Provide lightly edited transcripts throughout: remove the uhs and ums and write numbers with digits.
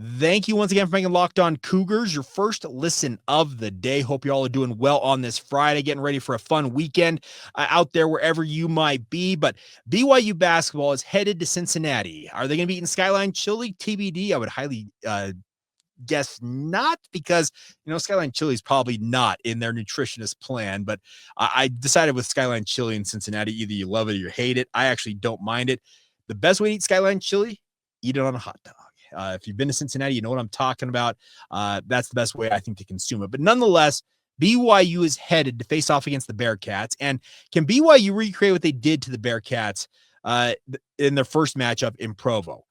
Thank you once again for making Locked On Cougars your first listen of the day. Hope you all are doing well on this Friday, getting ready for a fun weekend out there wherever you might be. But BYU basketball is headed to Cincinnati. Are they going to be eating Skyline Chili? TBD. I would highly guess not, because Skyline Chili is probably not in their nutritionist plan. But I decided with Skyline Chili in Cincinnati, either you love it or you hate it. I actually don't mind it. The best way to eat Skyline Chili, eat it on a hot dog. If you've been to Cincinnati, you know what I'm talking about. That's the best way, I think, to consume it. But nonetheless, BYU is headed to face off against the Bearcats. And can BYU recreate what they did to the Bearcats in their first matchup in Provo?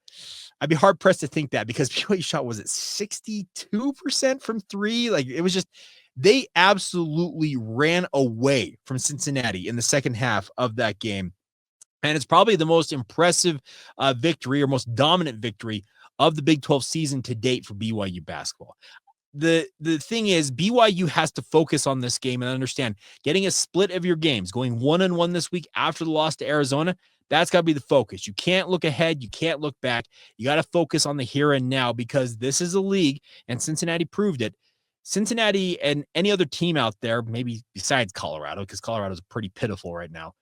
I'd be hard pressed to think that, because BYU shot, was it 62% from three? Like, it was just, they absolutely ran away from Cincinnati in the second half of that game. And it's probably the most impressive victory, or most dominant victory, of the Big 12 season to date for BYU basketball. The thing is, BYU has to focus on this game and understand getting a split of your games, going 1-1 this week after the loss to Arizona. That's got to be the focus. You can't look ahead. You can't look back. You got to focus on the here and now, because this is a league, and Cincinnati proved it. Cincinnati and any other team out there, maybe besides Colorado, because Colorado is pretty pitiful right now.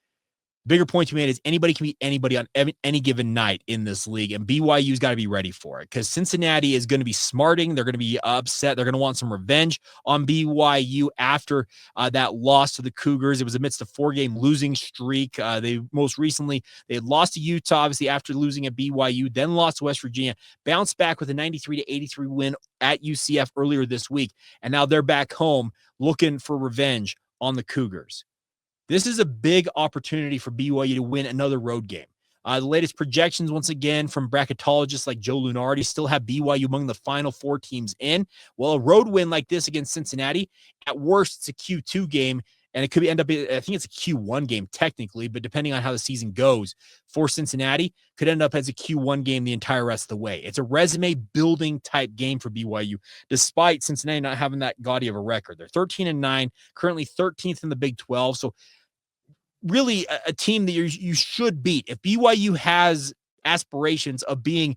Bigger point you made is anybody can beat anybody on any given night in this league, and BYU's got to be ready for it, because Cincinnati is going to be smarting. They're going to be upset. They're going to want some revenge on BYU after that loss to the Cougars. It was amidst a 4-game losing streak. They had lost to Utah, obviously, after losing at BYU, then lost to West Virginia, bounced back with a 93-83 win at UCF earlier this week, and now they're back home looking for revenge on the Cougars. This is a big opportunity for BYU to win another road game. The latest projections, once again, from bracketologists like Joe Lunardi, still have BYU among the final 4 teams in. Well, a road win like this against Cincinnati, at worst, it's a Q2 game, and it could end up, I think it's a Q1 game technically, but depending on how the season goes for Cincinnati, could end up as a Q1 game the entire rest of the way. It's a resume-building type game for BYU, despite Cincinnati not having that gaudy of a record. They're 13-9, currently 13th in the Big 12, so really a team that you should beat. If BYU has aspirations of being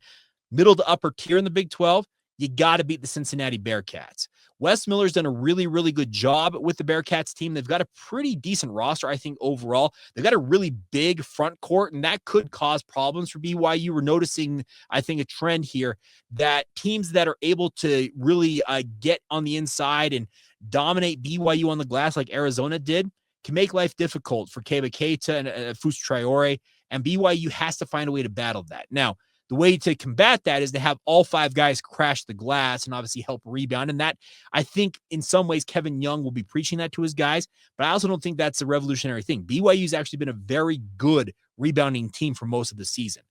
middle to upper tier in the Big 12, you got to beat the Cincinnati Bearcats. Wes Miller's done a really, really good job with the Bearcats team. They've got a pretty decent roster, I think, overall. They've got a really big front court, and that could cause problems for BYU. We're noticing, I think, a trend here that teams that are able to really get on the inside and dominate BYU on the glass, like Arizona did, can make life difficult for Keba Keita and Fus Traore, and BYU has to find a way to battle that. Now, the way to combat that is to have all 5 guys crash the glass and obviously help rebound. And that, I think, in some ways, Kevin Young will be preaching that to his guys, but I also don't think that's a revolutionary thing. BYU's actually been a very good rebounding team for most of the season.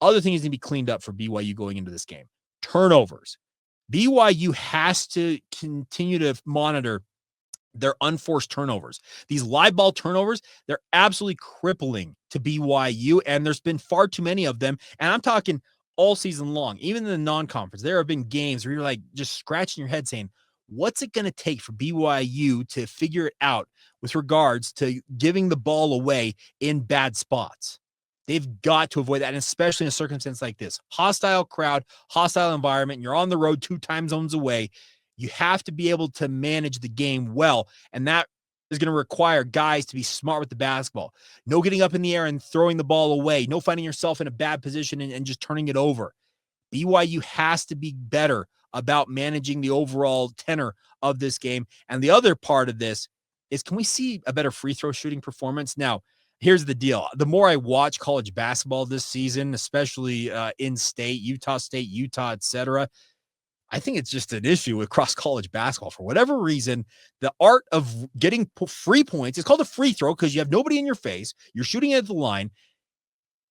Other things need to be cleaned up for BYU going into this game. Turnovers. BYU has to continue to monitor their unforced turnovers. These live ball turnovers, they're absolutely crippling to BYU, and there's been far too many of them. And I'm talking all season long, even in the non-conference. There have been games where you're like just scratching your head saying, what's it going to take for BYU to figure it out with regards to giving the ball away in bad spots? They've got to avoid that, and especially in a circumstance like this. Hostile crowd, hostile environment, and you're on the road 2 time zones away. You have to be able to manage the game well, and that is going to require guys to be smart with the basketball. No getting up in the air and throwing the ball away. No finding yourself in a bad position and just turning it over. BYU has to be better about managing the overall tenor of this game. And the other part of this is, can we see a better free throw shooting performance? Now, here's the deal. The more I watch college basketball this season, especially in state, Utah, et cetera, I think it's just an issue across college basketball. For whatever reason, the art of getting free points, it's called a free throw because you have nobody in your face. You're shooting at the line.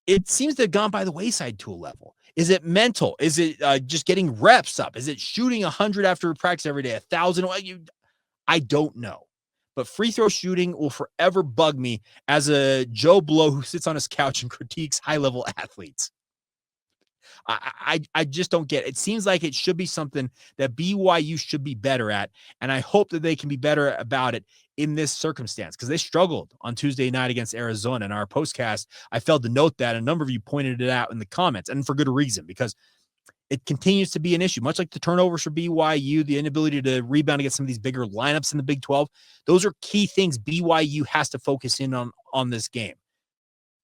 It seems to have gone by the wayside to a level. Is it mental? Is it just getting reps up? Is it shooting 100 after practice every day, 1,000? I don't know. But free throw shooting will forever bug me as a Joe Blow who sits on his couch and critiques high-level athletes. I just don't get it. It seems like it should be something that BYU should be better at, and I hope that they can be better about it in this circumstance, because they struggled on Tuesday night against Arizona. In our postcast, I failed to note that. A number of you pointed it out in the comments, and for good reason, because it continues to be an issue, much like the turnovers for BYU, the inability to rebound against some of these bigger lineups in the Big 12. Those are key things BYU has to focus in on this game.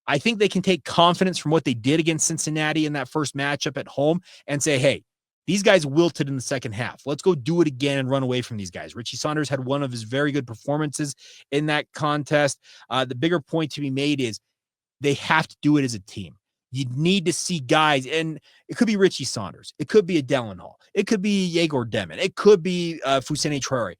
I think they can take confidence from what they did against Cincinnati in that first matchup at home and say, hey, these guys wilted in the second half. Let's go do it again and run away from these guys. Richie Saunders had one of his very good performances in that contest. The bigger point to be made is they have to do it as a team. You need to see guys, and it could be Richie Saunders. It could be a Dallin Hall. It could be Yegor Demon. It could be Fousseyni Traore.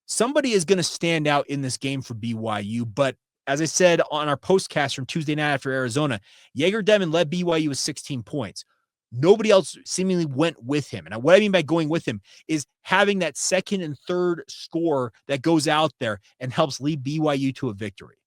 Somebody is going to stand out in this game for BYU, but as I said on our postcast from Tuesday night after Arizona, Yegor Demon led BYU with 16 points. Nobody else seemingly went with him. And what I mean by going with him is having that second and third score that goes out there and helps lead BYU to a victory.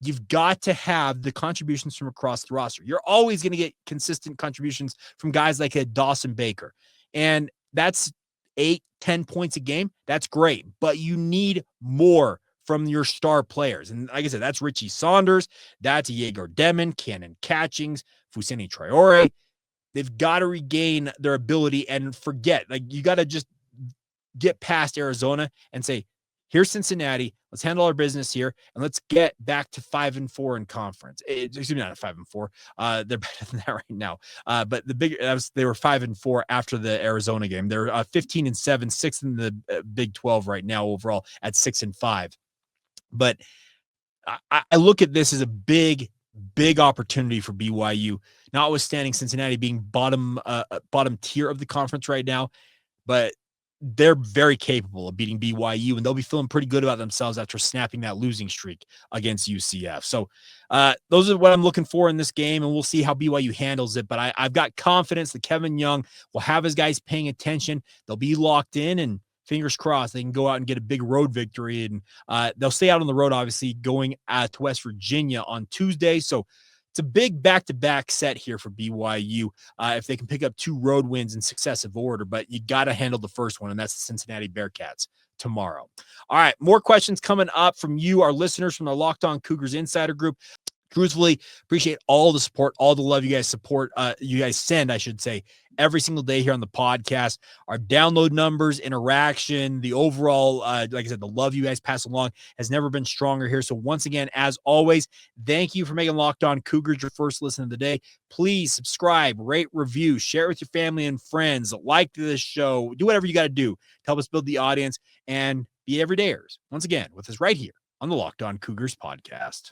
You've got to have the contributions from across the roster. You're always going to get consistent contributions from guys like a Dawson Baker. And that's 8-10 points a game. That's great. But you need more from your star players. And like I said, that's Richie Saunders. That's Yegor Demon, Cannon Catchings, Fousseyni Traore. They've got to regain their ability and forget. Like, you got to just get past Arizona and say, here's Cincinnati. Let's handle our business here, and let's get back to 5-4 in conference. Excuse me, not 5-4. They're better than that right now. But they were 5-4 after the Arizona game. They're 15-7, sixth in the Big 12 right now overall at 6-5. But I look at this as a big opportunity for BYU, notwithstanding Cincinnati being bottom tier of the conference right now. But they're very capable of beating BYU, and they'll be feeling pretty good about themselves after snapping that losing streak against UCF. So those are what I'm looking for in this game, and we'll see how BYU handles it. But I've got confidence that Kevin Young will have his guys paying attention. They'll be locked in, and fingers crossed they can go out and get a big road victory. And they'll stay out on the road, obviously, going to West Virginia on Tuesday. So it's a big back-to-back set here for BYU if they can pick up 2 road wins in successive order, but you got to handle the first one, and that's the Cincinnati Bearcats tomorrow. All right, more questions coming up from you, our listeners from the Locked On Cougars Insider Group. Truthfully, appreciate all the support, all the love you guys send, I should say, every single day here on the podcast. Our download numbers, interaction, the overall, like I said, the love you guys pass along has never been stronger here. So once again, as always, thank you for making Locked On Cougars your first listen of the day. Please subscribe, rate, review, share with your family and friends, like this show, do whatever you got to do to help us build the audience and be everydayers. Once again, with us right here on the Locked On Cougars podcast.